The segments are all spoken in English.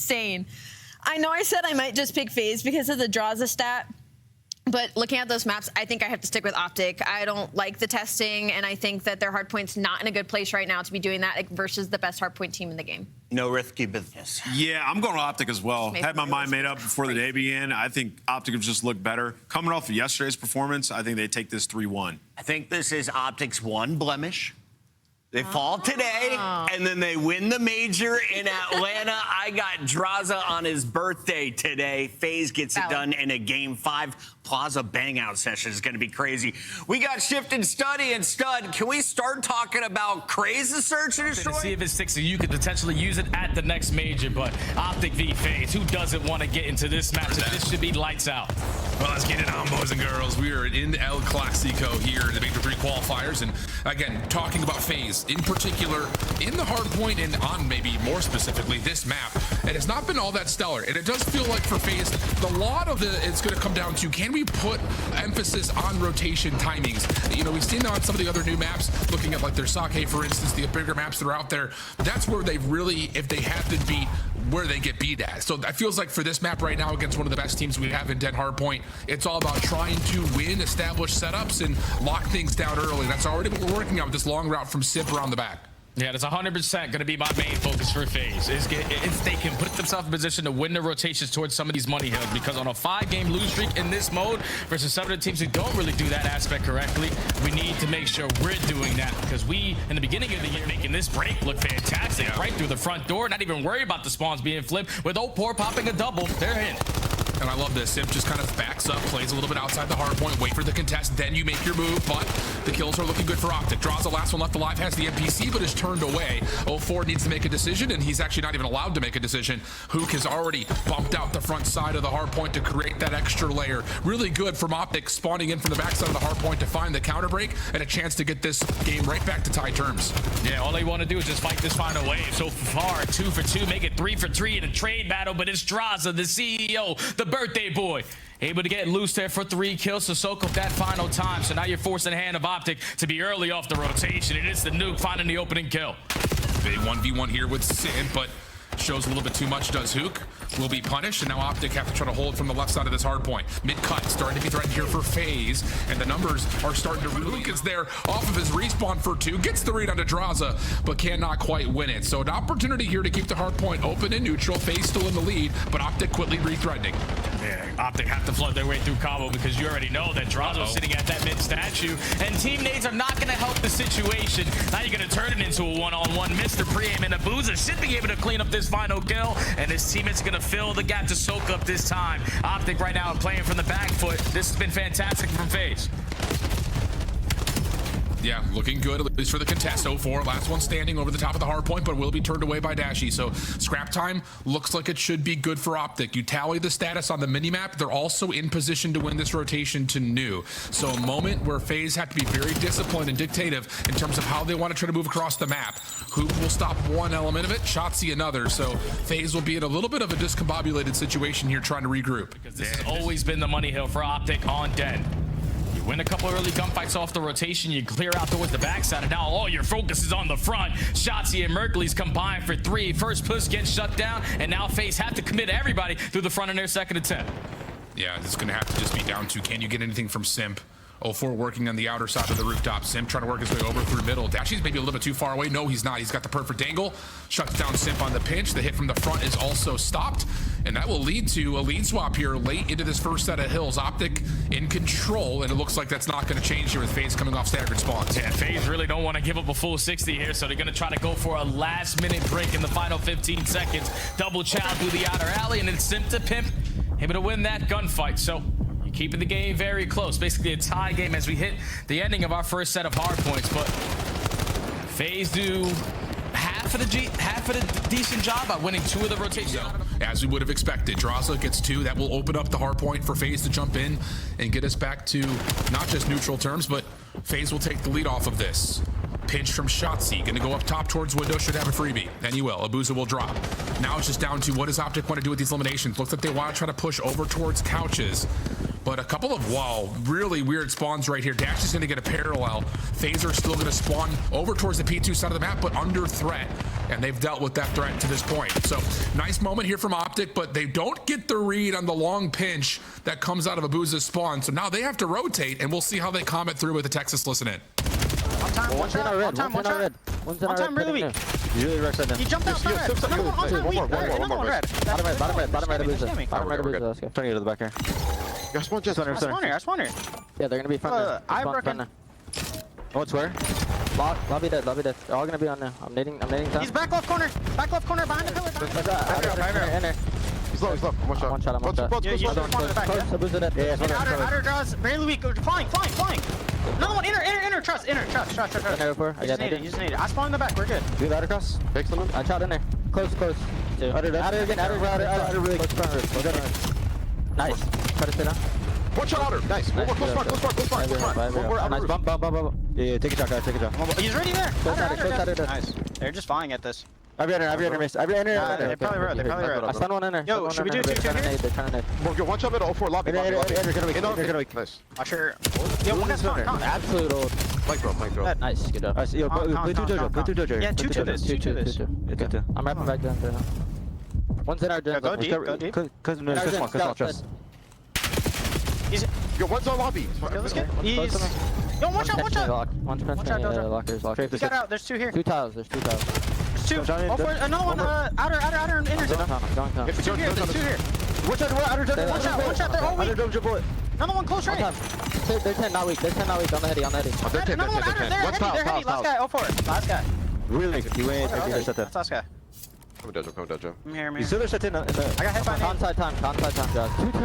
insane. I know I said I might just pick FaZe because of the draws a stat. But looking at those maps, I think I have to stick with OpTic. I don't like the testing, and I think that their hardpoint's not in a good place right now to be doing that versus the best hardpoint team in the game. No risky business. Yeah, I'm going to OpTic as well. Had my mind made up before the day began. I think OpTic would just look better. Coming off of yesterday's performance, I think they take this 3-1. I think this is OpTic's one blemish. They fall today, and then they win the major in Atlanta. I got Draza on his birthday today. FaZe gets it done in a Game 5. Plaza bang-out session is going to be crazy. We got Shifted Study and Stud. Can we start talking about Plaza Search Destroy? To see if it sticks, so you could potentially use it at the next major. But OpTic v FaZe, who doesn't want to get into this match? This should be lights out. Well, let's get it on, boys and girls. We are in El Clasico here in the Major III Qualifiers. And again, talking about FaZe, in particular, in the hardpoint and on maybe more specifically this map. And it's not been all that stellar. And it does feel like for FaZe, a lot of it's going to come down to, can we put emphasis on rotation timings? You know, we've seen on some of the other new maps, looking at like their Sake, for instance, the bigger maps that are out there, that's where they really, if they have to beat, where they get beat at. So that feels like for this map right now against one of the best teams we have in Den Hardpoint, it's all about trying to win, establish setups, and lock things down early. That's already what we're working on with this long route from Simp around the back. Yeah, that's 100% going to be my main focus for FaZe. If they can put themselves in position to win the rotations towards some of these money hills, because on a 5-game lose streak in this mode versus some of the teams who don't really do that aspect correctly, we need to make sure we're doing that, because we, in the beginning of the year, making this break look fantastic, right through the front door, not even worry about the spawns being flipped, with Opor popping a double, they're in. And I love this. Simp just kind of backs up, plays a little bit outside the hard point, wait for the contest, then you make your move. But the kills are looking good for OpTic. Draws the last one left alive, has the NPC, but is turned away. 04 needs to make a decision, and he's actually not even allowed to make a decision. Hook has already bumped out the front side of the hard point to create that extra layer. Really good from OpTic, spawning in from the backside of the hard point to find the counter break and a chance to get this game right back to tie terms. Yeah, all they want to do is just fight this final wave. So far, 2 for 2, make it 3 for 3 in a trade battle, but it's Draza, the CEO, the birthday boy, able to get loose there for 3 kills to soak up that final time. So now you're forcing the hand of OpTic to be early off the rotation, and it's the nuke finding the opening kill. Big 1v1 here with Simp, but shows a little bit too much, does Hook. Will be punished, and now OpTic have to try to hold from the left side of this hard point. Mid-cut starting to be threatened here for FaZe, and the numbers are starting to really... Luke is there off of his respawn for 2, gets the read onto Draza, but cannot quite win it. So an opportunity here to keep the hard point open and neutral. FaZe still in the lead, but OpTic quickly re-threatening. Yeah, OpTic have to flood their way through combo, because you already know that Draza's sitting at that mid-statue, and teammates are not going to help the situation. Now you're going to turn it into a one-on-one. Mr. Pre-Aim and Abuza should be able to clean up this final kill, and his teammates going to fill the gap to soak up this time. OpTic right now playing from the back foot. This has been fantastic from FaZe. Yeah, looking good, at least for the contest. 04, last one standing over the top of the hard point, but will be turned away by Dashy. So scrap time looks like it should be good for OpTic. You tally the status on the minimap, they're also in position to win this rotation to new. So a moment where FaZe have to be very disciplined and dictative in terms of how they want to try to move across the map. Hoop will stop one element of it, Shotzi another. So FaZe will be in a little bit of a discombobulated situation here trying to regroup. Because this has always been the money hill for OpTic on Den. You win a couple early gunfights off the rotation, you clear out towards the backside, and now all your focus is on the front. Shotzi and Mercules combine for 3. First push gets shut down, and now FaZe have to commit everybody through the front in their second attempt. Yeah, it's going to have to just be down to, can you get anything from Simp? 04 working on the outer side of the rooftop. Simp trying to work his way over through middle. Dashy's maybe a little bit too far away. No, he's not. He's got the perfect angle. Shuts down Simp on the pinch. The hit from the front is also stopped. And that will lead to a lead swap here late into this first set of hills. OpTic in control, and it looks like that's not going to change here with FaZe coming off staggered spawns. Yeah, FaZe really don't want to give up a full 60 here, so they're going to try to go for a last-minute break in the final 15 seconds. Double chow through the outer alley, and then Simp to Pimp, able to win that gunfight. So keeping the game very close, basically a tie game as we hit the ending of our first set of hard points. But FaZe do half of the decent job by winning 2 of the rotations. As we would have expected, Draza gets 2. That will open up the hard point for FaZe to jump in and get us back to not just neutral terms, but FaZe will take the lead off of this. Pinch from Shotzi, gonna go up top towards window, should have a freebie. And he will. Abuza will drop. Now it's just down to what does OpTic want to do with these eliminations. Looks like they want to try to push over towards couches. But a couple of, wow, really weird spawns right here. Dash is going to get a parallel. FaZe are still going to spawn over towards the P2 side of the map, but under threat. and they've dealt with that threat to this point. So nice moment here from OpTic, but they don't get the read on the long pinch that comes out of Abuza's spawn. So now they have to rotate, and we'll see how they comment through with the Texas listen in. One time, one shot, one time, one shot. One time, really weak. He jumped out front red. Another one on time weak. Another one red. Bottom right, bottom right of Abuza. Bottom right of Abuza, let's go. Turn you to the back here. I spawn here. Yeah, they're gonna be front. I broken. Oh, it's where? Lobby dead. They're all gonna be on now. I'm nading top. He's back left corner behind the pillar. In there. He's low. One shot. One shot. Yeah, you should spawn in the back. Abuza dead. Yeah, Outer draws, barely weak. Flying. Another one, inner, trust. I got naded. You just need it. I spawned in the back, we're good. Do that across. Fix them. I shot in there. Close. Two. Outer again. Outer really close front roof. Go down. Nice. Try to stay down. One shot outer. Nice. One more. Close front. One more outer. Nice bump. Yeah, take a shot, guys. Take a shot. He's already there. Close outer. Nice. They're just flying at this. Every enter missed. Every enter. They probably wrote. I stun one in there. Yo, should we do 2-2 here? They're trying to nade. Yo, one shot middle. 04 lobby. Enter, gonna weak. Nice. Usher. Yo, one guy's con. Absolute old. Mic drop. Nice, good job. Yo, play two Jojo. Yeah, 2-2 this. Okay. I'm wrapping back down there now. One's in our den. Go deep. Cause one, trust. Yo, one's on lobby. Let's get. Yo, one shot. One shot, lockers. We got out. There's 2 here. There's two. Another one. Outer and inner. Don't. 2 here. There's 2 here. One shot. They're all weak. Another one close range. They're 10, not weak. They're 10, not weak. On the heady. Another one outer. They're heavy. Last guy. 04. Last guy. Really? You ain't. That's last guy. Come dojo. I'm here. You still there, shut in. I got hit by an Onside time, Josh. One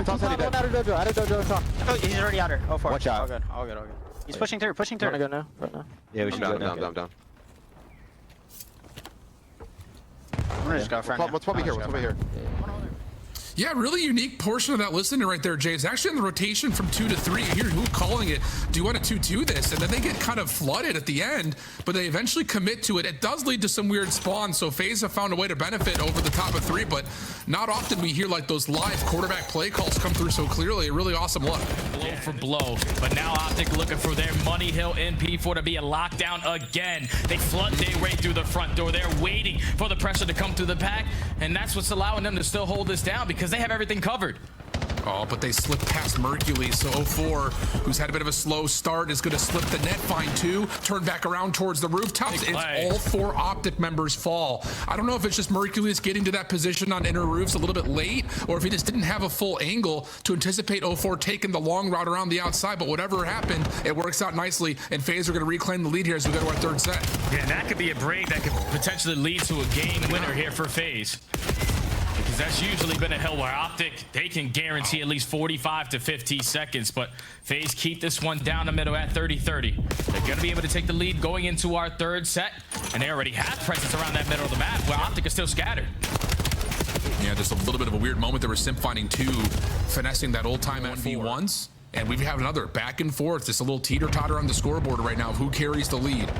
out of dojo, shot. Oh, he's already outer. 04. Watch out. All good. He's pushing through. Wanna go now? Right now? Yeah, we should go down. I'm gonna just go front. What's probably here? Yeah, really unique portion of that listening right there, Jay. It's actually in the rotation from 2 to 3. Here, who calling it? Do you want to 2-2 this? And then they get kind of flooded at the end, but they eventually commit to it. It does lead to some weird spawns, so FaZe have found a way to benefit over the top of 3, but not often we hear like those live quarterback play calls come through so clearly. A really awesome look. Blow for blow, but now OpTic looking for their Money Hill MP4 to be a lockdown again. They flood their way through the front door. They're waiting for the pressure to come through the pack, and that's what's allowing them to still hold this down because they have everything covered. Oh, but they slipped past Mercules, so 04, who's had a bit of a slow start, is going to slip the net, find 2, turn back around towards the rooftops. It's all 4 OpTic members fall. I don't know if it's just Mercules getting to that position on inner roofs a little bit late, or if he just didn't have a full angle to anticipate 04 taking the long route around the outside, but whatever happened, it works out nicely, and FaZe are going to reclaim the lead here as we go to our 3rd set. Yeah, and that could be a break that could potentially lead to a game winner here for FaZe. Because that's usually been a hill where OpTic, they can guarantee at least 45 to 50 seconds, but FaZe keep this one down the middle at 30-30. They're going to be able to take the lead going into our 3rd set, and they already have presence around that middle of the map where OpTic is still scattered. Yeah, just a little bit of a weird moment. There was Simp finding 2, finessing that old-time 1v1s, and we have another back and forth, just a little teeter-totter on the scoreboard right now of who carries the lead.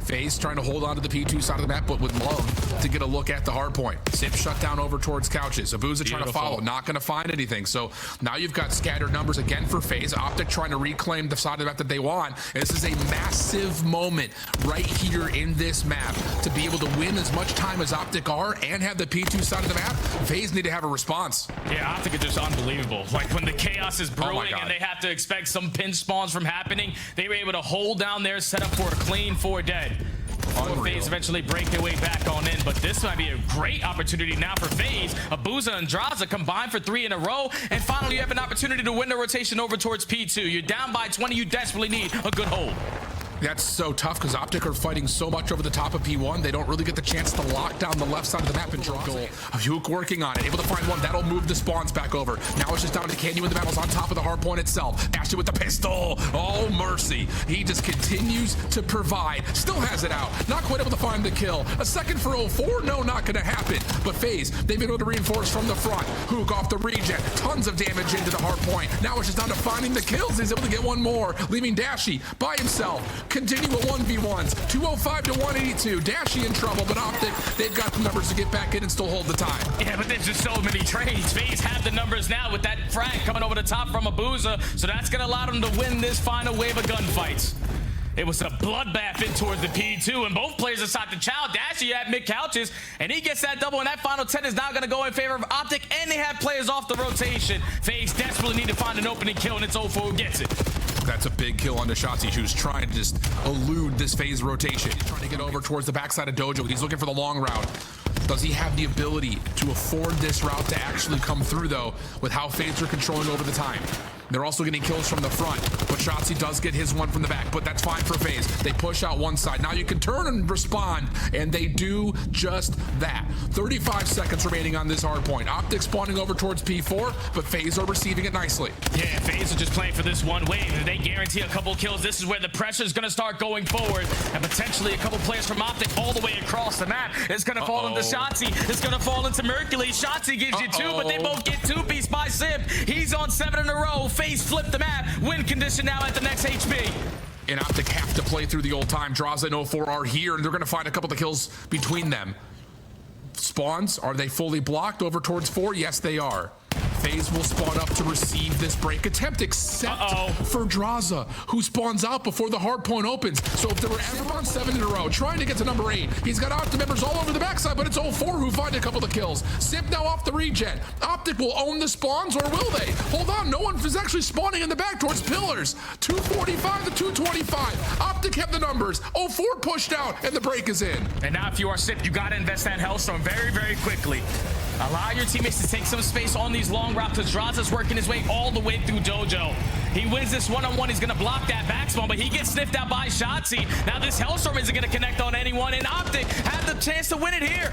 FaZe trying to hold on to the P2 side of the map, but would love to get a look at the hard point. Simp shut down over towards couches. Abuza trying to follow, not going to find anything. So now you've got scattered numbers again for FaZe. OpTic trying to reclaim the side of the map that they want. And this is a massive moment right here in this map to be able to win as much time as OpTic are and have the P2 side of the map. FaZe need to have a response. Yeah, OpTic is just unbelievable. Like when the chaos is brewing and they have to expect some pinch spawns from happening, they were able to hold down their setup for a clean 4 dead. FaZe eventually break their way back on in, but this might be a great opportunity now for FaZe. Abuza and Draza combined for 3 in a row, and finally you have an opportunity to win the rotation over towards P2. You're down by 20, you desperately need a good hold. That's so tough because OpTic are fighting so much over the top of P1. They don't really get the chance to lock down the left side of the map and draw goal. Huke working on it, able to find one. That'll move the spawns back over. Now it's just down to Canyon with the battles on top of the hard point itself. Ashley with the pistol. Oh, mercy. He just continues to provide. Still has it out. Not quite able to find the kill. A second for 04? No, not going to happen. But FaZe, they've been able to reinforce from the front. Huke off the regen. Tons of damage into the hard point. Now it's just down to finding the kills. He's able to get one more, leaving Dashy by himself. Continue with 1v1s. 205 to 182. Dashy in trouble, but OpTic, they've got the numbers to get back in and still hold the time. Yeah, but there's just so many trades. FaZe have the numbers now with that frag coming over the top from Abuza, so that's going to allow them to win this final wave of gunfights. It was a bloodbath in towards the P2, and both players inside the child. Dashy at mid couches, and he gets that double, and that final 10 is now going to go in favor of OpTic, and they have players off the rotation. FaZe desperately need to find an opening kill, and it's 0-4 who gets it. That's a big kill on Shotzi, who's trying to just elude this FaZe rotation. He's trying to get over towards the backside of Dojo. He's looking for the long route. Does he have the ability to afford this route to actually come through, though, with how FaZe are controlling over the time? They're also getting kills from the front, but Shotzi does get his one from the back, but that's fine for FaZe. They push out one side. Now you can turn and respond, and they do just that. 35 seconds remaining on this hard point. OpTic spawning over towards P4, but FaZe are receiving it nicely. Yeah, FaZe are just playing for this one wave. If they guarantee a couple kills, this is where the pressure is going to start going forward, and potentially a couple players from OpTic all the way across the map. It's going to fall into Shotzi. It's going to fall into Mercules. Shotzi gives you 2, but they both get 2-piece by Simp. He's on 7 in a row. FaZe flip the map. Win condition now at the next HP. And OpTic have to play through the old time. Draza and 0-4 are here, and they're going to find a couple of kills between them. Spawns, are they fully blocked over towards 4? Yes, they are. FaZe will spawn up to receive this break attempt, except for Draza, who spawns out before the hard point opens. So if there were ever on 7 in a row, trying to get to number 8, he's got OpTic members all over the backside, but it's 0-4 who find a couple of kills. Simp now off the regen. OpTic will own the spawns, or will they? Hold on, no one is actually spawning in the back towards pillars. 245 to 225. OpTic have the numbers. 0-4 pushed out, and the break is in. And now if you are Simp, you got to invest that Hellstorm very, very quickly. Allow your teammates to take some space on these long routes, because Draza's working his way all the way through Dojo. He wins this one-on-one. He's going to block that back spawn, but he gets sniffed out by Shotzi. Now this Hellstorm isn't going to connect on anyone, and OpTic have the chance to win it here.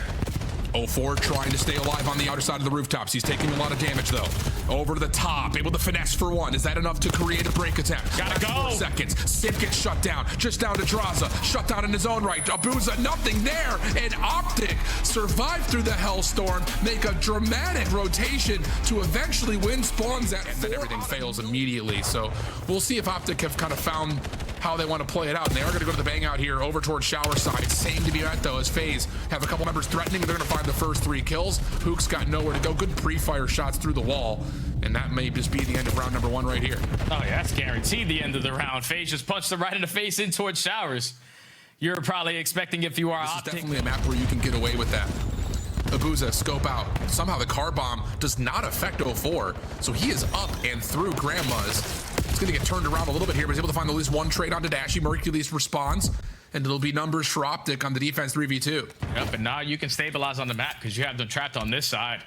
0-4 trying to stay alive on the outer side of the rooftops. He's taking a lot of damage, though. Over to the top, able to finesse for 1. Is that enough to create a break attempt? Gotta go. 4 seconds. Simp gets shut down. Just down to Draza. Shut down in his own right. Abuza, nothing there. And OpTic survive through the Hellstorm, make a dramatic rotation to eventually win spawns at 4. And then everything fails immediately. So we'll see if OpTic have kind of found how they want to play it out. And they are going to go to the bang out here over towards shower side. Same to be at, though, as FaZe have a couple members threatening. They're going to find the first 3 kills. Hook's got nowhere to go. Good pre-fire shots through the wall. And that may just be the end of round number 1 right here. Oh, yeah, that's guaranteed the end of the round. FaZe just punched him right in the face in towards showers. You're probably expecting, if you are this OpTic, is definitely a map where you can get away with that. Abuza, scope out. Somehow the car bomb does not affect 0-4, so he is up and through Grandma's. It's going to get turned around a little bit here, but he's able to find at least 1 trade onto Dashy. Mercules responds, and it'll be numbers for OpTic on the defense 3v2. Yep, and now you can stabilize on the map because you have them trapped on this side.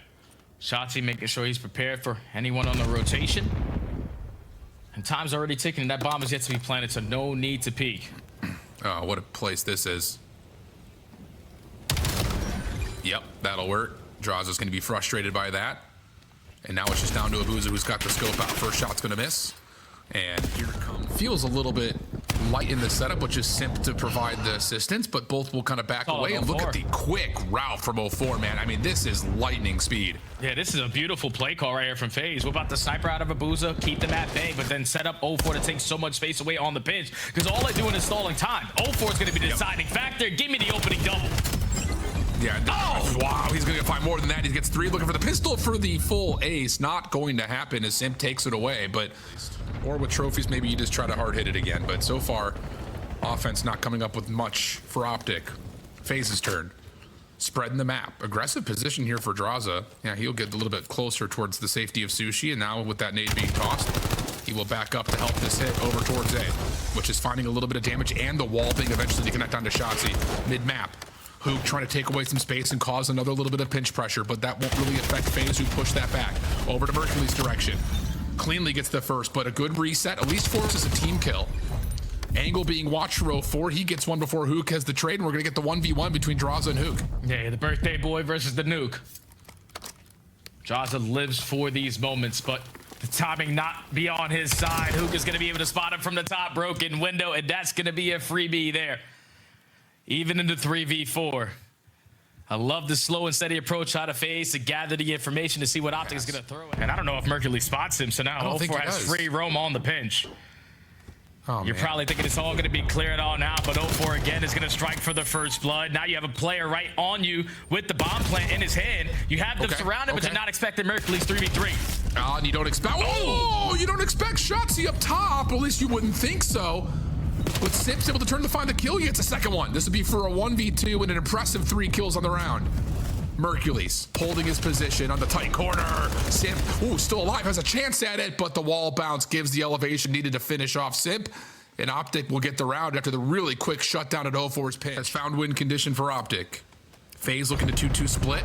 Shotzi making sure he's prepared for anyone on the rotation. And time's already ticking, and that bomb is yet to be planted, so no need to peek. Oh, what a place this is. Yep, that'll work. Draza's going to be frustrated by that. And now it's just down to Abuza, who's got the scope out. First shot's going to miss. And here it comes. Feels a little bit light in the setup, which is Simp to provide the assistance, but both will kind of back away. And look at the quick route from 0-4, man. I mean, this is lightning speed. Yeah, this is a beautiful play call right here from FaZe. We're about to sniper out of Abuza, keep them at bay, but then set up 0-4 to take so much space away on the pinch, because all they're doing is stalling time. 0-4 is going to be the deciding factor. Give me the opening double. Yeah, wow, he's going to find more than that. He gets 3, looking for the pistol for the full ace. Not going to happen as Simp takes it away, but or with trophies, maybe you just try to hard hit it again. But so far, offense not coming up with much for OpTic. FaZe's turn. Spreading the map. Aggressive position here for Draza. Yeah, he'll get a little bit closer towards the safety of Sushi, and now with that nade being tossed, he will back up to help this hit over towards A, which is finding a little bit of damage, and the wall being eventually to connect onto Shotzi. Mid-map. Hook trying to take away some space and cause another little bit of pinch pressure, but that won't really affect FaZe, who push that back. Over to Mercules' direction. Cleanly gets the first, but a good reset, at least forces a team kill. Angle being watched for 0-4. He gets 1 before Hook has the trade, and we're going to get the 1v1 between Draza and Hook. Yeah, the birthday boy versus the nuke. Draza lives for these moments, but the timing not be on his side. Hook is going to be able to spot him from the top broken window, and that's going to be a freebie there. Even into 3v4. I love the slow and steady approach out of FaZe to gather the information to see what OpTic is going to throw. And I don't know if Mercules spots him, so now 0-4 has free roam on the pinch. Oh, You're probably thinking it's all going to be cleared all now, but 0-4 again is going to strike for the first blood. Now you have a player right on you with the bomb plant in his hand. You have them surrounded, but you're not expecting Mercules 3v3. And you don't expect... Oh! You don't expect Shotzi up top. At least you wouldn't think so. But Simp's able to turn to find the kill. He gets a second one. This would be for a 1v2 and an impressive 3 kills on the round. Mercules holding his position on the tight corner. Simp, ooh, still alive, has a chance at it, but the wall bounce gives the elevation needed to finish off Simp. And OpTic will get the round after the really quick shutdown at 0-4's pinch. Has found win condition for OpTic. FaZe looking to 2-2 split.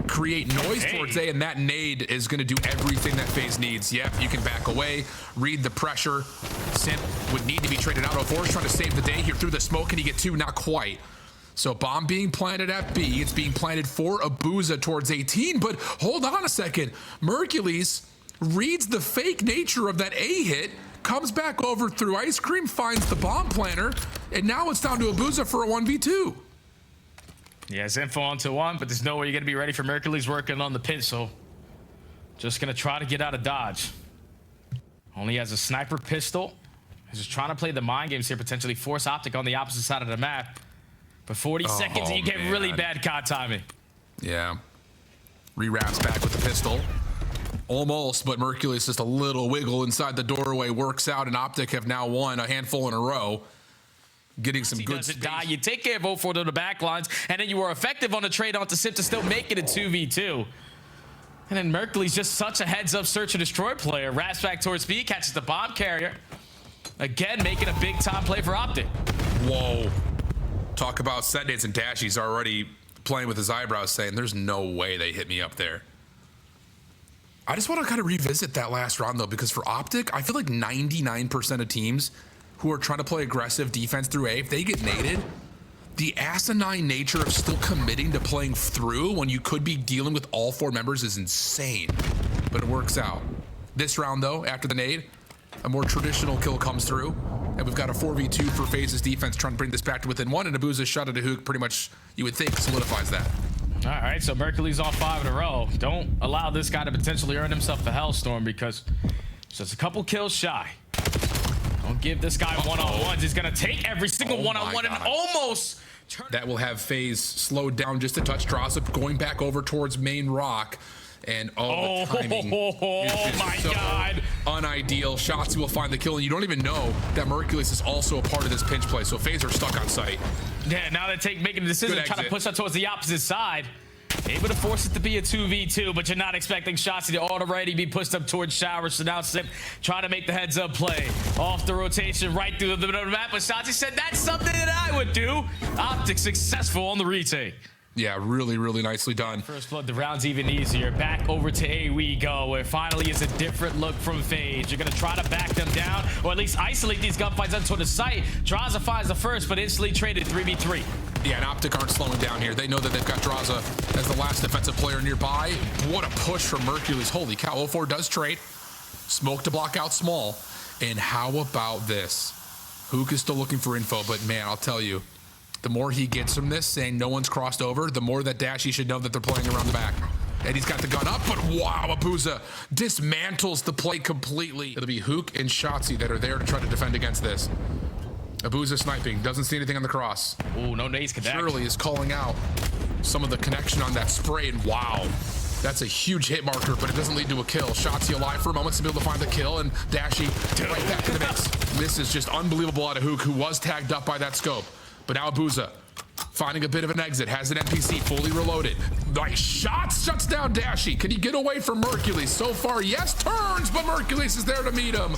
Create noise towards A, and that nade is going to do everything that FaZe needs. Yep, you can back away, read the pressure. Simp would need to be traded out. 0-4's trying to save the day here through the smoke. Can he get 2? Not quite. So bomb being planted at B. It's being planted for Abuza towards 18, but hold on a second. Mercules reads the fake nature of that A hit, comes back over through Ice Cream, finds the bomb planter, and now it's down to Abuza for a 1v2. Yes, info onto 1, but there's no way you're going to be ready for Mercules working on the pin, so just going to try to get out of dodge. Only has a sniper pistol. He's just trying to play the mind games here, potentially force OpTic on the opposite side of the map. But 40 seconds and you get really bad COD timing. Yeah. Rewraps back with the pistol. Almost, but Mercules just a little wiggle inside the doorway, works out, and OpTic have now won a handful in a row. Getting some good space. Die. You take care of 0-4 to the back lines, and then you were effective on the trade onto Simp to still make it a 2v2. And then Mercules just such a heads-up search and destroy player. Wraps back towards B, catches the bomb carrier. Again, making a big-time play for OpTic. Whoa. Talk about Sendance and Dashy's already playing with his eyebrows saying, there's no way they hit me up there. I just want to kind of revisit that last round, though, because for OpTic, I feel like 99% of teams who are trying to play aggressive defense through A, if they get naded, the asinine nature of still committing to playing through when you could be dealing with all 4 members is insane, but it works out. This round, though, after the nade, a more traditional kill comes through, and we've got a 4v2 for FaZe's defense trying to bring this back to within 1, and Abuza's shot at a hook pretty much, you would think, solidifies that. All right, so Mercules on 5 in a row. Don't allow this guy to potentially earn himself a Hellstorm because he's just a couple kills shy. Don't give this guy one-on-ones. He's going to take every single one-on-one and almost... That will have FaZe slowed down just a touch. Draws up, going back over towards main rock. And the timing is my so God. unideal. Shotzzy will find the kill, and you don't even know that Mercules is also a part of this pinch play. So FaZe are stuck on site. Yeah, now they're making a decision to try to push that towards the opposite side. Able to force it to be a 2v2, but you're not expecting Shotzzy to already be pushed up towards Shower. So now Simp trying to make the heads-up play. Off the rotation, right through the middle of the map. But Shotzzy said, that's something that I would do. OpTic successful on the retake. Yeah, really, really nicely done. First blood, the round's even easier. Back over to A we go, where finally is a different look from FaZe. You're going to try to back them down, or at least isolate these gunfights onto the site. Draza finds the first, but instantly traded 3v3. Yeah, and OpTic aren't slowing down here. They know that they've got Draza as the last defensive player nearby. What a push from Mercules. Holy cow, 0-4 does trade. Smoke to block out small. And how about this? Hook is still looking for info, but man, I'll tell you, the more he gets from this, saying no one's crossed over, the more that Dashy should know that they're playing around the back. And he's got the gun up, but wow, Abuza dismantles the play completely. It'll be Hook and Shotzzy that are there to try to defend against this. Abuza sniping, doesn't see anything on the cross. Ooh, no nades connect. Shirley is calling out some of the connection on that spray, and wow, that's a huge hit marker, but it doesn't lead to a kill. Shotzzy alive for a moment to be able to find the kill, and Dashy right back in the mix. This is just unbelievable out of Hook, who was tagged up by that scope. But now Abuza finding a bit of an exit, has an NPC fully reloaded. Nice shots, shuts down Dashy. Can he get away from Mercules? So far, yes, turns, but Mercules is there to meet him.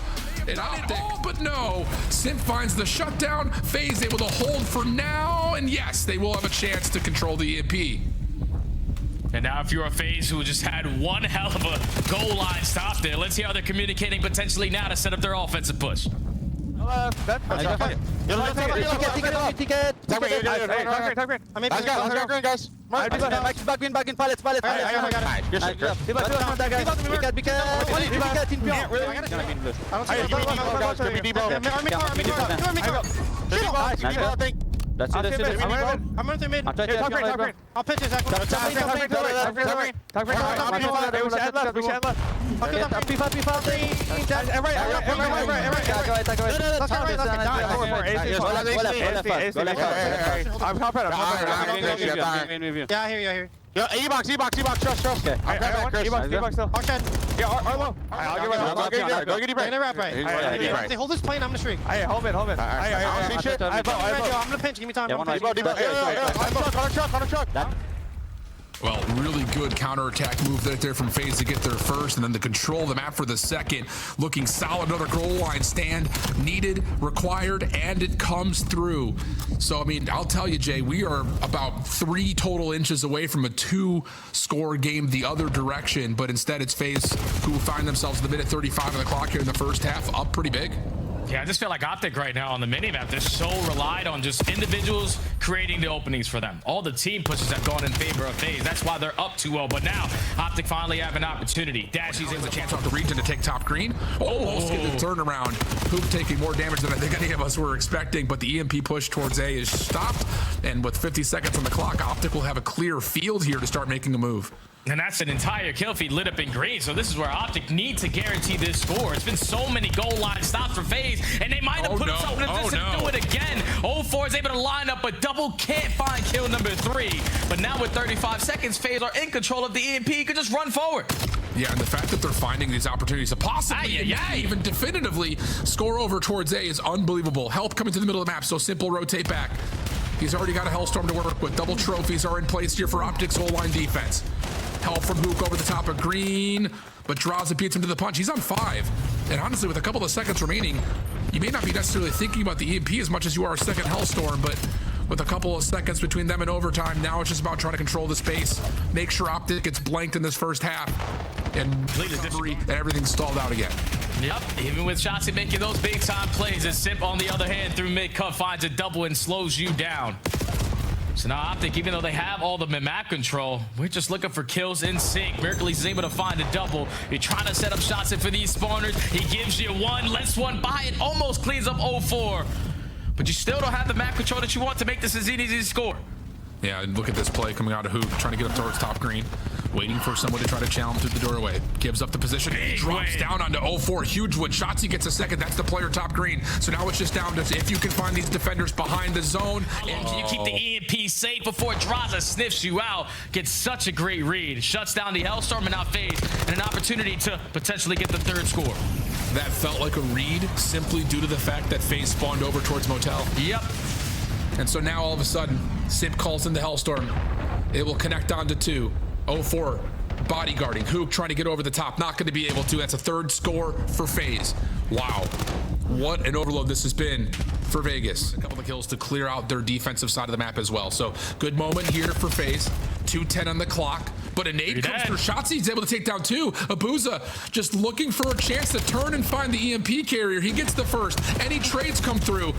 And OpTic, but no. Simp finds the shutdown. FaZe able to hold for now, and yes, they will have a chance to control the EMP. And now if you're a FaZe who just had one hell of a goal line stop there, let's see how they're communicating potentially now to set up their offensive push. That's it. I'm running through mid. I'll pitch it, Zach. Yeah, I hear you. Yeah, E-box, trust. Okay. I got one. E-box still. Arched. Yeah, Arlo. I'll get right. Go get right. Right. Right. Hold this plane, I'm gonna streak. Hey, hold it. I'm I'm gonna pinch, give me time. on a truck. Well, really good counterattack move there from FaZe to get there first, and then to control the map for the second. Looking solid, another goal line stand needed, required, and it comes through. So, I mean, I'll tell you, Jay, we are about 3 total inches away from a 2-score game the other direction, but instead it's FaZe who find themselves in the minute 35 of the clock here in the first half, up pretty big. Yeah, I just feel like OpTic right now on the minimap, they're so relied on just individuals creating the openings for them. All the team pushes have gone in favor of FaZe. That's why they're up 2-0. But now, OpTic finally have an opportunity. Dashies has a chance off the region to take top green. Almost get the turnaround. Hoop taking more damage than I think any of us were expecting, but the EMP push towards A is stopped. And with 50 seconds on the clock, OpTic will have a clear field here to start making a move. And that's an entire kill feed lit up in green. So this is where OpTic need to guarantee this score. It's been so many goal line stops for FaZe, and they might have put themselves in a position to do it again. 0-4 is able to line up, but Double can't find kill number 3. But now with 35 seconds, FaZe are in control of the EMP. He could just run forward. Yeah, and the fact that they're finding these opportunities to possibly, even definitively score over towards A is unbelievable. Help coming to the middle of the map, so Simple rotate back. He's already got a Hellstorm to work with. Double trophies are in place here for OpTic's goal line defense. Help from Hook over the top of green, but Draza beats him to the punch. He's on 5. And honestly, with a couple of seconds remaining, you may not be necessarily thinking about the EMP as much as you are a second Hellstorm, but with a couple of seconds between them and overtime, now it's just about trying to control the space, make sure OpTic gets blanked in this first half, and recovery, and everything's stalled out again. Yep, even with Shotzi making those big time plays, as Simp on the other hand through mid-cut finds a double and slows you down. So now OpTic, even though they have all the map control, we're just looking for kills in sync. Mercules is able to find a double. You're trying to set up shots in for these spawners. He gives you one, lets one by it, almost cleans up 0-4. But you still don't have the map control that you want to make this as easy to score. Yeah, and look at this play coming out of Hoop, trying to get up towards top green, waiting for someone to try to challenge through the doorway. Gives up the position, drops down onto 0-4. Huge wood. Shotzi gets a second. That's the player top green. So now it's just down to if you can find these defenders behind the zone. And can you keep the EMP safe before Draza sniffs you out? Gets such a great read. Shuts down the Hellstorm and now FaZe, and an opportunity to potentially get the 3rd score. That felt like a read simply due to the fact that FaZe spawned over towards Motel. Yep. And so now all of a sudden, Simp calls in the Hellstorm. It will connect on to 2. 0-4 bodyguarding. Hook trying to get over the top. Not going to be able to. That's a 3rd score for FaZe. Wow. What an overload this has been for Vegas. A couple of kills to clear out their defensive side of the map as well. So good moment here for FaZe. 2:10 on the clock. But a nade comes through. Shotzi's able to take down 2. Abuza just looking for a chance to turn and find the EMP carrier. He gets the first. Any trades come through.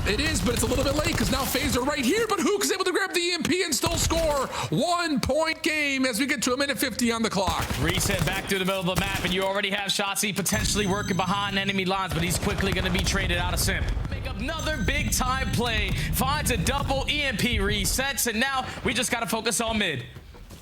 It is, but it's a little bit late because now FaZe are right here, but Hook is able to grab the EMP and still score. 1-point game as we get to a minute 50 on the clock. Reset back through the middle of the map, and you already have Shotzi potentially working behind enemy lines, but he's quickly going to be traded out of Simp. Make another big time play, finds a double EMP resets, and now we just got to focus on mid.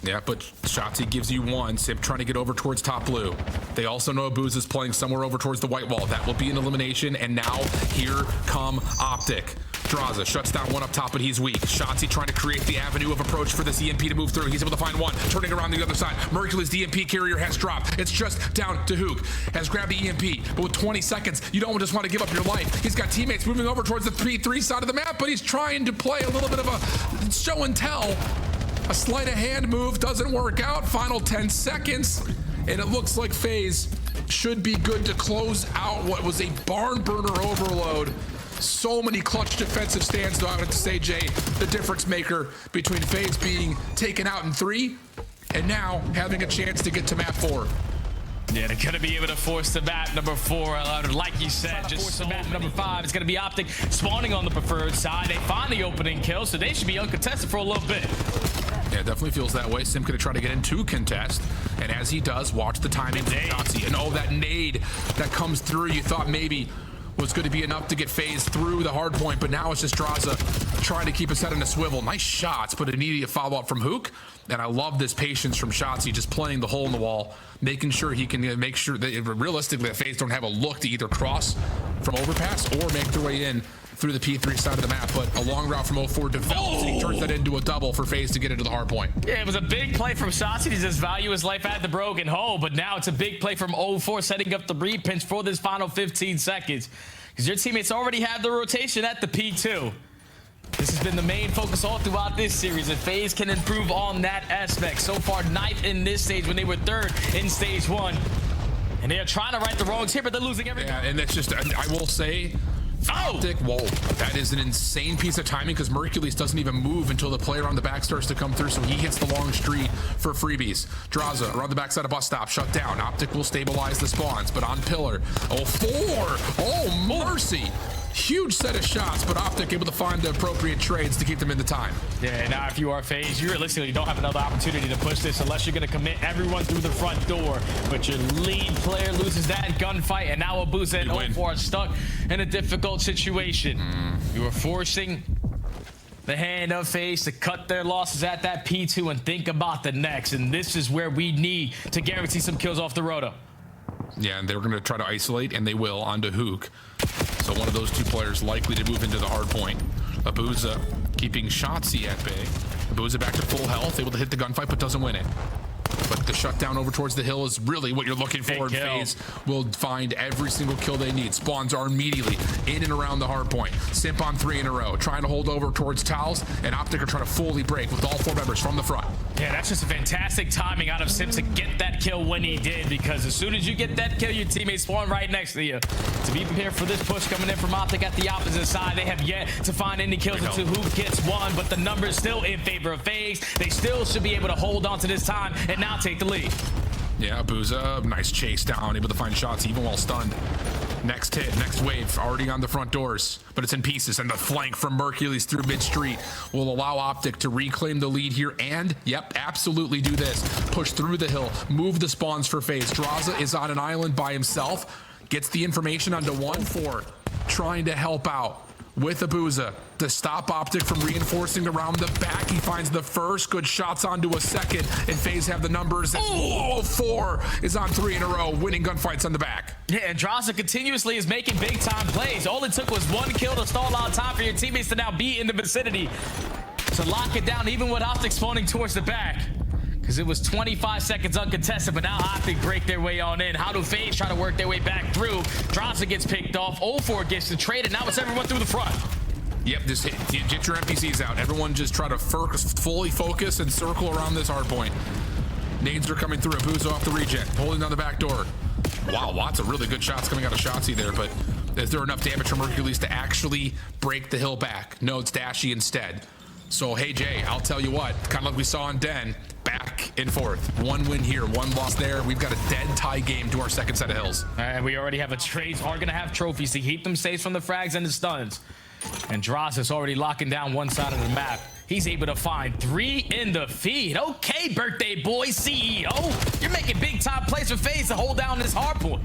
Yeah, but Shotzi gives you 1. Simp trying to get over towards top blue. They also know Abuz is playing somewhere over towards the white wall. That will be an elimination, and now here come OpTic. Draza shuts down 1 up top, but he's weak. Shotzi trying to create the avenue of approach for this EMP to move through. He's able to find 1, turning around the other side. Mercules, the EMP carrier has dropped. It's just down to Hook. Has grabbed the EMP, but with 20 seconds, you don't just want to give up your life. He's got teammates moving over towards the 3 side of the map, but he's trying to play a little bit of a show and tell. A sleight of hand move doesn't work out. Final 10 seconds, and it looks like FaZe should be good to close out what was a barn burner overload. So many clutch defensive stands, though I would say, Jay, the difference maker between FaZe being taken out in 3 and now having a chance to get to map 4. Yeah, they're going to be able to force the map number 4. Like you said, just so map number 5. It's going to be OpTic spawning on the preferred side. They find the opening kill, so they should be uncontested for a little bit. Yeah, it definitely feels that way. Simp going to try to get into contest, and as he does, watch the timing from Shotzi. And oh, that nade that comes through, you thought maybe was going to be enough to get FaZe through the hard point, but now it's just Draza trying to keep his head in a swivel. Nice shots, but an immediate follow-up from Hook. And I love this patience from Shotzi, just playing the hole in the wall, making sure he can make sure that realistically that FaZe don't have a look to either cross from overpass or make their way in through the P3 side of the map, but a long route from 04 develops, and he turns that into a double for FaZe to get into the hard point. Yeah, it was a big play from Shotzzy to just value his life at the broken hole, but now it's a big play from 04 setting up the repinch for this final 15 seconds because your teammates already have the rotation at the P2. This has been the main focus all throughout this series, and FaZe can improve on that aspect. So far, 9th in this stage when they were 3rd in stage 1. And they are trying to right the wrongs here, but they're losing everything. Yeah, and that's just, I will say, OpTic, whoa, that is an insane piece of timing because Mercules doesn't even move until the player on the back starts to come through, so he hits the long street for freebies. Draza around the backside of bus stop, shut down. OpTic will stabilize the spawns, but on pillar. 04, oh mercy. Huge set of shots, but OpTic able to find the appropriate trades to keep them in the time. Yeah, now if you are FaZe, you realistically don't have another opportunity to push this unless you're going to commit everyone through the front door. But your lead player loses that gunfight, and now Abuza and 04 are stuck in a difficult situation. You are forcing the hand of FaZe to cut their losses at that P2 and think about the next. And this is where we need to guarantee some kills off the roto. Yeah, and they're going to try to isolate, and they will, onto Hook. So one of those two players likely to move into the hard point. Abuza keeping Shotzzy at bay. Abuza back to full health, able to hit the gunfight, but doesn't win it. But the shutdown over towards the hill is really what you're looking for, and FaZe will find every single kill they need. Spawns are immediately in and around the hard point. Simp on 3 in a row, trying to hold over towards Towels, and OpTic are trying to fully break with all 4 members from the front. Yeah, that's just a fantastic timing out of Simp to get that kill when he did, because as soon as you get that kill, your teammates spawn right next to you. To be prepared for this push coming in from OpTic at the opposite side, they have yet to find any kills into who gets one, but the numbers still in favor of FaZe. They still should be able to hold on to this time and now take the lead. Yeah, Abuza, nice chase down, able to find shots even while stunned. Next hit, next wave, already on the front doors, but it's in pieces, and the flank from Mercules through mid-street will allow OpTic to reclaim the lead here and, yep, absolutely do this. Push through the hill, move the spawns for FaZe. Draza is on an island by himself, gets the information onto 1-4, trying to help out with Abuza to stop OpTic from reinforcing around the back. He finds the first, good shots onto a second, and FaZe have the numbers. 4 is on 3 in a row, winning gunfights on the back. Yeah, and Draza continuously is making big time plays. All it took was 1 kill to stall out time for your teammates to now be in the vicinity to lock it down, even with OpTic spawning towards the back. Because it was 25 seconds uncontested, but now OpTic break their way on in. How do FaZe try to work their way back through? Draza gets picked off, 04 gets the trade, and now it's everyone through the front. Yep, just get your NPCs out. Everyone just try to fully focus and circle around this hard point. Nades are coming through. Abuza off the regen, holding down the back door. Wow, lots of really good shots coming out of Shotzzy there, but is there enough damage from Hercules to actually break the hill back? No, it's Dashy instead. So, hey, Jay, I'll tell you what, kind of like we saw in Den, back and forth. 1 win here, 1 loss there. We've got a dead tie game to our second set of hills. And we already have a trade. Are going to have trophies to keep them safe from the frags and the stuns. And Dross is already locking down one side of the map. He's able to find 3 in the feed. Okay, birthday boy, CEO. You're making big time plays for FaZe to hold down this hard point.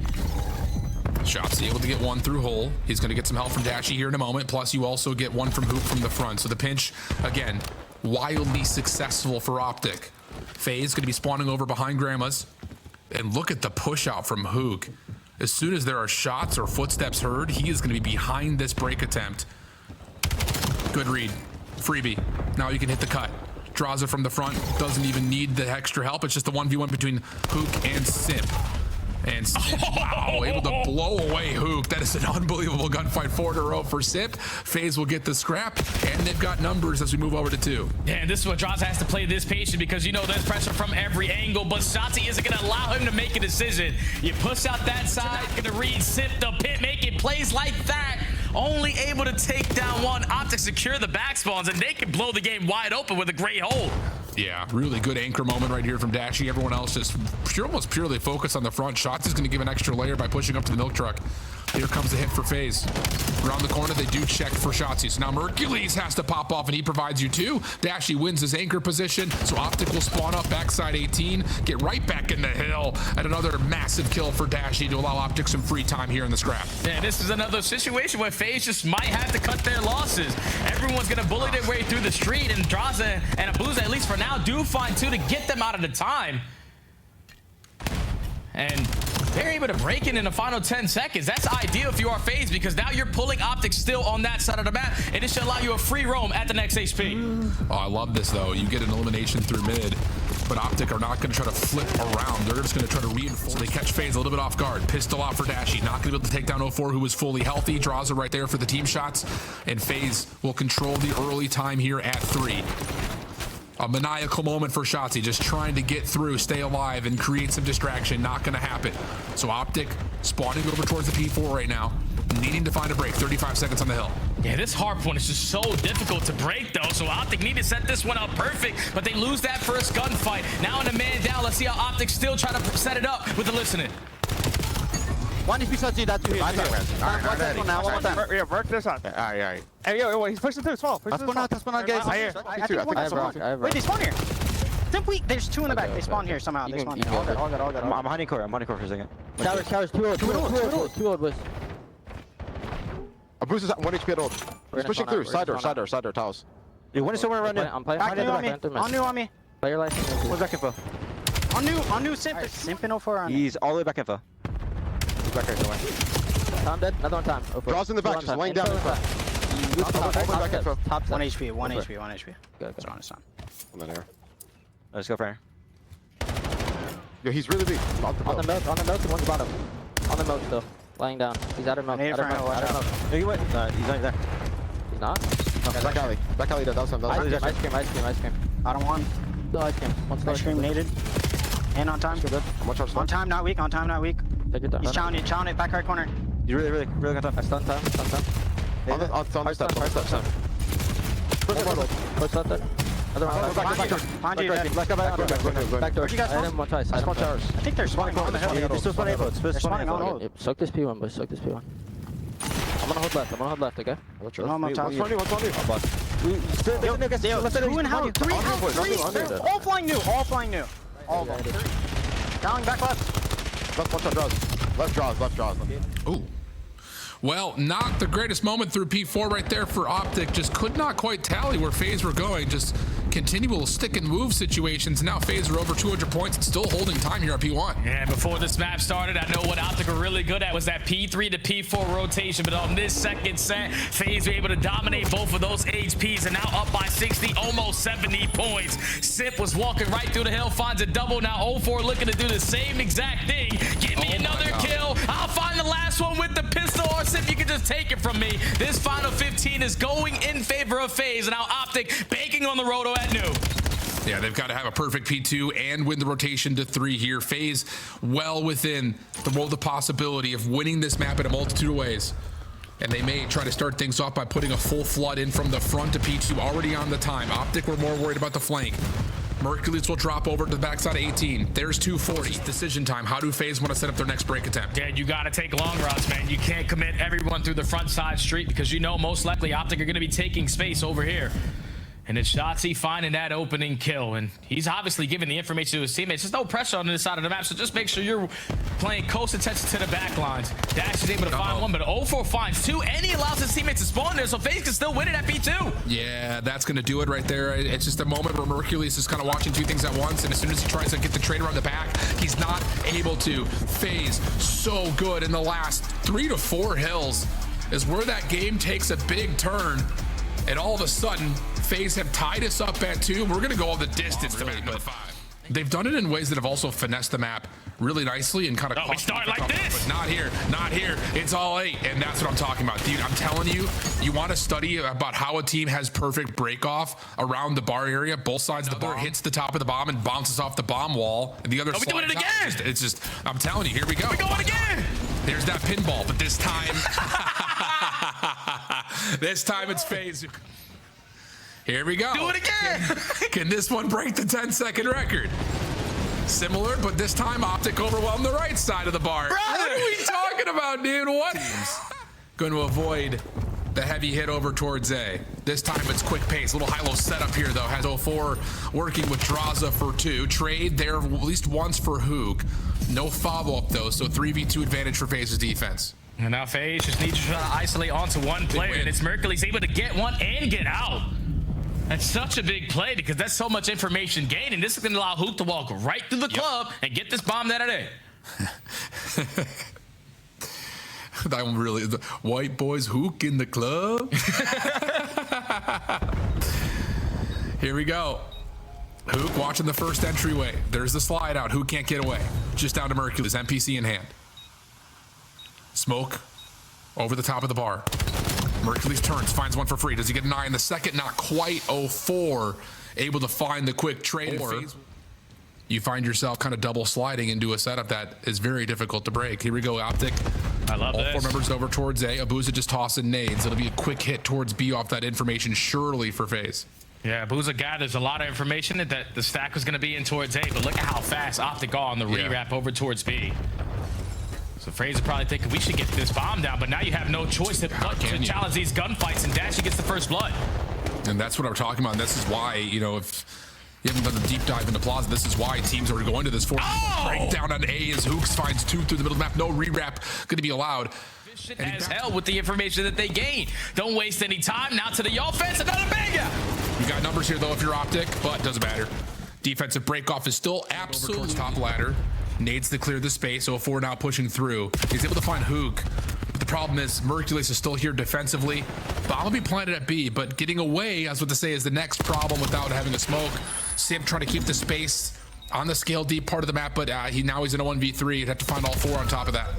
Shotzzy able to get 1 through hole. He's going to get some help from Dashy here in a moment. Plus, you also get 1 from Hoop from the front. So the pinch, again, wildly successful for OpTic. FaZe going to be spawning over behind Grandma's. And look at the push out from Hook. As soon as there are shots or footsteps heard, he is going to be behind this break attempt. Good read. Freebie. Now you can hit the cut. Draws it from the front. Doesn't even need the extra help. It's just the 1v1 between Hook and Simp. And wow, able to blow away Hook. That is an unbelievable gunfight 4 in a row for Simp. FaZe will get the scrap, and they've got numbers as we move over to 2. Yeah, and this is what Draza has to play this patient because, you know, there's pressure from every angle, but Shotzzy isn't going to allow him to make a decision. You push out that side, going to read Simp the pit, making plays like that. Only able to take down 1. OpTic secure the back spawns, and they can blow the game wide open with a great hold. Yeah, really good anchor moment right here from Dashy. Everyone else just almost purely focused on the front. Shots is going to give an extra layer by pushing up to the milk truck. Here comes the hit for FaZe. Around the corner, they do check for Shotzzy. So now Mercules has to pop off, and he provides you 2. Dashy wins his anchor position, so OpTic will spawn up backside 18, get right back in the hill, and another massive kill for Dashy to allow OpTic some free time here in the scrap. Yeah, this is another situation where FaZe just might have to cut their losses. Everyone's going to bully their way through the street, and Draza and Abuza, at least for now, do find 2 to get them out of the time. And they're able to break it in the final 10 seconds. That's ideal if you are FaZe, because now you're pulling OpTic still on that side of the map, and it should allow you a free roam at the next HP. Oh, I love this, though. You get an elimination through mid, but OpTic are not going to try to flip around. They're just going to try to reinforce. So they catch FaZe a little bit off guard. Pistol out for Dashy. Not going to be able to take down 04, who was fully healthy. Draws it right there for the team shots, and FaZe will control the early time here at 3. A maniacal moment for Shotzzy, just trying to get through, stay alive, and create some distraction. Not going to happen. So OpTic spawning over towards the P4 right now, needing to find a break. 35 seconds on the hill. Yeah, this hardpoint is just so difficult to break, though. So OpTic need to set this one up perfect, but they lose that first gunfight. Now in a man down, let's see how OpTic still try to set it up with the listening. One HP Shotzzy, that's 2 here. One more time. Work this on. Alright. Hey, yo, he's pushing through. Small. That's one out, guys. Wait, they spawn here. Simp weak. There's 2 in the back. They spawn here somehow. They spawn here. All good. I'm honey core for a second. Towers, 2 old, boys. A boost is at 1 HP at old. He's pushing through. Side door, towels. Dude, when is someone running? I'm playing. Back new on me. On me. Play your life. What's back info? On new Simp. Simp and 04 on. He's all the way back info. He's back here somewhere. Time dead. Another one time. Draws in the back, just laying down in front. Top 1 HP. 1 HP. Good. It's on his time. On that air. Let's go for her. Yo, he's really big. On the moat, one's bottom. On the moat still. Laying down. He's out of moat. Need a friend, watch out. No, he went. He's not there. He's not? Back alley. That was him. Ice cream. I don't want. No, ice cream. Ice cream needed. And on time. How much On time, not weak. Take your time. He's chowing it. Back right corner. You really got time. Stun time. On the steps. Push left there. Another one. Behind you. Back door. Where'd you guys I hit him one twice. I spawned towers. I think they're spawning on the hill. They're still spawning boats. They're spawning on hold. Yep, soak this P1, boys. Soak this P1. I'm gonna hold left, okay? What's on you? Two and how? 3 house. All flying new. All of them. Down, back left. Left draws. Ooh. Well, not the greatest moment through P4 right there for OpTic. Just could not quite tally where FaZe were going. Just continual stick and move situations. Now FaZe are over 200 points and still holding time here at P1. Yeah, before this map started, I know what OpTic were really good at was that P3 to P4 rotation. But on this second set, FaZe were able to dominate both of those HPs and now up by 60, almost 70 points. Simp was walking right through the hill, finds a double. Now 04 looking to do the same exact thing. Give me another kill. I'll find the last one with the pistol, or Simp, you can just take it from me. This final 15 is going in favor of FaZe, and now OpTic banking on the roto at new. Yeah, they've got to have a perfect P2 and win the rotation to 3 here. FaZe well within the possibility of winning this map in a multitude of ways. And they may try to start things off by putting a full flood in from the front to P2 already on the time. OpTic were more worried about the flank. Mercules will drop over to the backside of 18. There's 240. Decision time. How do FaZe want to set up their next break attempt? Yeah, you got to take long routes, man. You can't commit everyone through the front side street because you know most likely OpTic are going to be taking space over here. And it's Shotzzy finding that opening kill. And he's obviously giving the information to his teammates. There's no pressure on this side of the map, so just make sure you're playing close attention to the back lines. Dash is able to find one, but 04 finds 2, and he allows his teammates to spawn there, so FaZe can still win it at P2. Yeah, that's going to do it right there. It's just a moment where Mercules is kind of watching 2 things at once, and as soon as he tries to get the trade around the back, he's not able to. FaZe so good in the last 3 to 4 hills is where that game takes a big turn. And all of a sudden, FaZe have tied us up at 2. We're going to go all the distance to make number 5. They've done it in ways that have also finessed the map really nicely and kind of. Oh, we start like this. But not here. It's all 8, and that's what I'm talking about, dude. I'm telling you, you want to study about how a team has perfect break off around the bar area. Both sides of the bar hits the top of the bomb and bounces off the bomb wall, and the other. We doing it again? It's just. I'm telling you, here we go. We're going again. There's that pinball, but this time. This time it's FaZe. Here we go. Do it again. Can this one break the 10-second record? Similar, but this time OpTic overwhelmed the right side of the bar. What are we talking about, dude? What? Going to avoid the heavy hit over towards A. This time it's quick pace. A little high-low setup here, though. Has 04 working with Draza for 2. Trade there at least once for Hook. No follow-up, though, so 3v2 advantage for FaZe's defense. And now FaZe just needs to try to isolate onto one player, and it's Mercules able to get one and get out. That's such a big play because that's so much information gained, and this is going to allow Hook to walk right through the club and get this bomb that it is. That one really, the white boys hook in the club. Here we go. Hook watching the first entryway. There's the slide out. Hook can't get away. Just down to Mercules, MPC in hand. Smoke over the top of the bar. Mercules turns, finds one for free. Does he get an eye in the second? Not quite. 04, able to find the quick trade. Or you find yourself kind of double sliding into a setup that is very difficult to break. Here we go, OpTic. I love all this. 4 members over towards A. Abuza just tossing nades. It'll be a quick hit towards B off that information, surely for FaZe. Yeah, Abuza gathers a lot of information that the stack was going to be in towards A, but look at how fast OpTic are on the re-wrap over towards B. So FaZe are probably thinking we should get this bomb down, but now you have no choice to challenge these gunfights, and Dashy gets the first blood. And that's what I'm talking about. And this is why, you know, if you haven't done the deep dive into Plaza, this is why teams are going to this breakdown on A as Hooks finds 2 through the middle of the map. No re-wrap going to be allowed. As hell with the information that they gain. Don't waste any time. Now to the offense, another banger. You got numbers here, though, if you're OpTic, but doesn't matter. Defensive break-off is still absolutely towards top ladder. Nades to clear the space. 04 now pushing through. He's able to find Hook. But the problem is Mercules is still here defensively. Bomb will be planted at B, but getting away, I was about to say, is the next problem without having a smoke. Simp trying to keep the space on the scale deep part of the map, but he's in a 1v3. He'd have to find all 4 on top of that.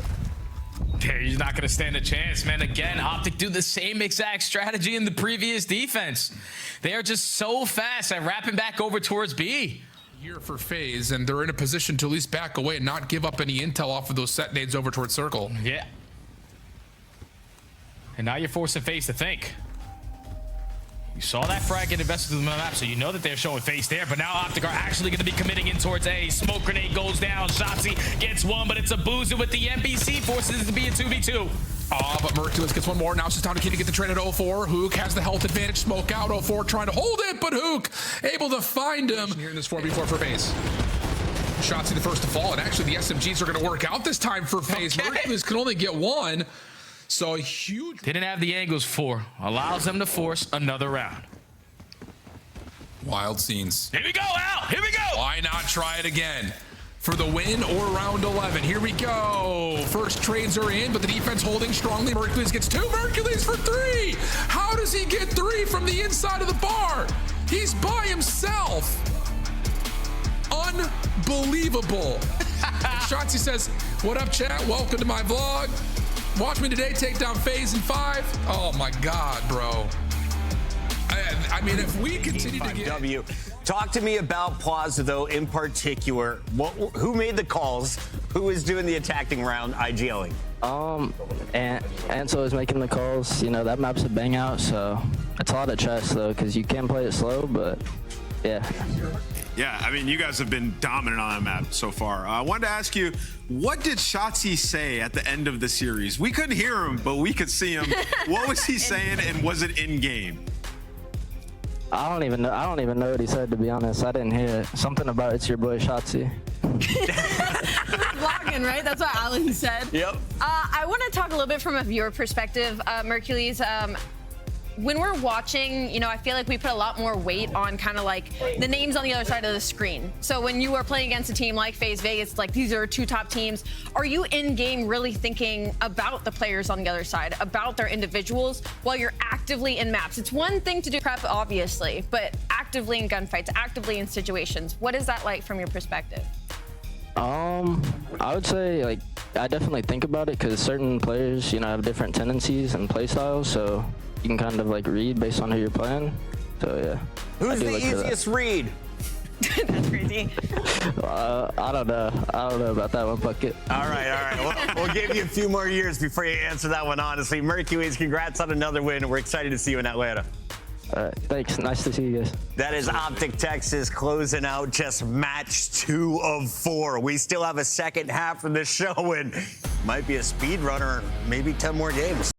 Yeah, he's not going to stand a chance, man. Again, OpTic do the same exact strategy in the previous defense. They are just so fast at wrapping back over towards B. Here for FaZe, and they're in a position to at least back away and not give up any intel off of those set nades over towards circle. Yeah. And now you're forcing FaZe to think. You saw that frag get invested to the map, so you know that they're showing FaZe there, but now OpTic are actually going to be committing in towards A. Smoke grenade goes down. Shotzi gets one, but it's Abuza with the MPC, forces it to be a 2v2. But Mercules gets one more. Now it's just time to get the trade at 04. Hook has the health advantage. Smoke out. 04 trying to hold it, but Hook able to find him. Here in this 4v4 for FaZe. Shotzi the first to fall, and actually the SMGs are going to work out this time for FaZe. Okay. Mercules can only get one. So a huge... Didn't have the angles for. Allows them to force another round. Wild scenes. Here we go, Al. Here we go. Why not try it again? For the win or round 11. Here we go. First trades are in, but the defense holding strongly. Mercules gets 2. Mercules for 3. How does he get 3 from the inside of the bar? He's by himself. Unbelievable. Shotzi says, what up, chat? Welcome to my vlog. Watch me today take down FaZe in 5. Oh my God, bro. I mean, if we continue to get... Talk to me about Plaza, though, in particular. Who made the calls? Who was doing the attacking round, IGLing? Ansel is making the calls. You know, that map's a bang out, so it's a lot of chess, though, because you can play it slow, but yeah. Yeah, I mean, you guys have been dominant on that map so far. I wanted to ask you, what did Shotzi say at the end of the series? We couldn't hear him, but we could see him. What was he saying, and was it in-game? I don't even know what he said, to be honest. I didn't hear it. Something about it's your boy Shotzi. Vlogging, right? That's what Alan said. Yep. I want to talk a little bit from a viewer perspective, Mercules. When we're watching, you know, I feel like we put a lot more weight on kind of like the names on the other side of the screen. So when you are playing against a team like FaZe Vegas, it's like these are 2 top teams. Are you in game really thinking about the players on the other side, about their individuals while you're actively in maps? It's one thing to do prep, obviously, but actively in gunfights, actively in situations. What is that like from your perspective? I would say, like, I definitely think about it because certain players, you know, have different tendencies and play styles, so you can kind of like read based on who you're playing. So yeah. Who's the easiest read? That's crazy. I don't know about that one, Bucket. All right. We'll give you a few more years before you answer that one honestly. Mercules, congrats on another win. We're excited to see you in Atlanta. All right, thanks. Nice to see you guys. That is OpTic Texas closing out just match 2 of 4. We still have a second half of the show and might be a speed runner, maybe 10 more games.